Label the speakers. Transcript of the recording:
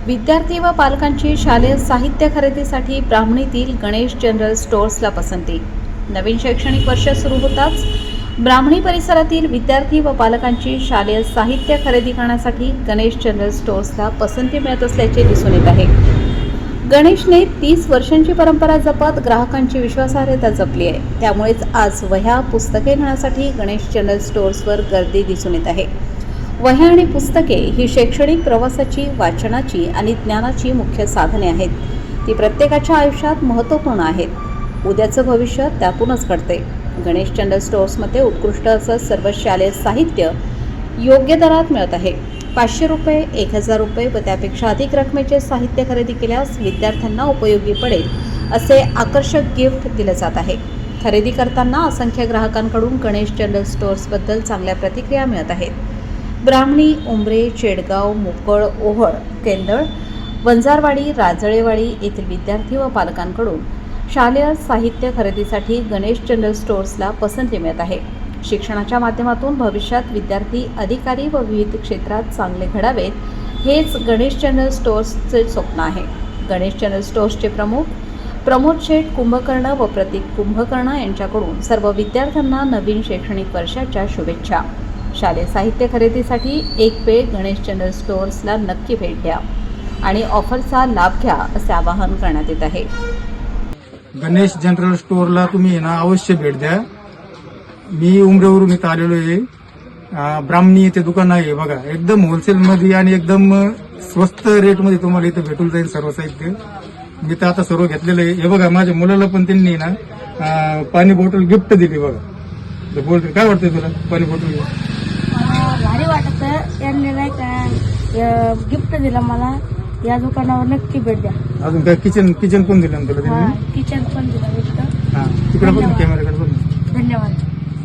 Speaker 1: विद्यार्थी व पालकांची शालेय साहित्य खरेदीसाठी ब्राह्मणीतील गणेश जनरल स्टोअर्सला पसंती। नवीन शैक्षणिक वर्ष सुरू होताच ब्राह्मणी परिसरातील विद्यार्थी व पालकांची शालेय साहित्य खरेदी करण्यासाठी गणेश जनरल स्टोअर्सला पसंती मिळत असल्याचे दिसून येत आहे। गणेशने 30 वर्षांची परंपरा जपत ग्राहकांची विश्वासार्हता जपली आहे। त्यामुळेच आज वह्या पुस्तके घेण्यासाठी गणेश जनरल स्टोअर्सवर गर्दी दिसून येत आहे। वह्या आणि पुस्तके ही शैक्षणिक प्रवासाची, वाचनाची आणि ज्ञानाची मुख्य साधने आहेत। ती प्रत्येकाच्या आयुष्यात महत्त्वपूर्ण आहेत। उद्याचं भविष्य त्यातूनच घडते। गणेश जनरल स्टोअर्समध्ये उत्कृष्ट असं सर्व शालेय साहित्य योग्य दरात मिळत आहे। 500 रुपये, 1000 रुपये व त्यापेक्षा अधिक रकमेचे साहित्य खरेदी केल्यास विद्यार्थ्यांना उपयोगी पडेल असे आकर्षक गिफ्ट दिले जात आहे। खरेदी करताना असंख्य ग्राहकांकडून गणेश जनरल स्टोअर्सबद्दल चांगल्या प्रतिक्रिया मिळत आहेत। ब्राह्मणी, उंबरे, चेडगाव, मोकळ, ओहळ, केंदळ, वंजारवाडी, राजळेवाडी येथील विद्यार्थी व पालकांकडून शालेय साहित्य खरेदीसाठी गणेश जनरल स्टोअर्सला पसंती मिळत आहे। शिक्षणाच्या माध्यमातून भविष्यात विद्यार्थी, अधिकारी व विविध क्षेत्रात चांगले घडावेत हेच गणेश जनरल स्टोअर्सचे स्वप्न आहे। गणेश जनरल स्टोअर्सचे प्रमुख प्रमोद शेठ कुंभकर्ण व प्रतीक कुंभकर्ण यांच्याकडून सर्व विद्यार्थ्यांना नवीन शैक्षणिक वर्षाच्या शुभेच्छा। शालेय साहित्य खरेदीसाठी एक वेळ गणेश जनरल स्टोअर्सला नक्की भेट द्या आणि ऑफरचा लाभ घ्या असे आवाहन करण्यात येत आहे।
Speaker 2: गणेश जनरल स्टोअरला तुम्ही ना अवश्य भेट द्या। मी उमरेवरून इथं आलेलो आहे। ब्राह्मणी येथे दुकान आहे बघा, एकदम होलसेल मध्ये आणि एकदम स्वस्त रेट मध्ये तुम्हाला इथं भेटून जाईल सर्व साहित्य। मी तर आता सर्व घेतलेलं आहे। हे बघा, माझ्या मुलाला पण त्यांनी ना पाणी बॉटल गिफ्ट दिली बघा। बोलते काय वाटतंय तुला पाणी बॉटल?
Speaker 3: भारी वाटत यांनी नाही का गिफ्ट दिलं मला। या दुकानावर नक्की भेट द्या।
Speaker 2: अजून काय किचन पण दिलं तुला त्यांनी?
Speaker 3: किचन पण दिलं गिफ्ट।
Speaker 2: तिकडे पण कॅमेरा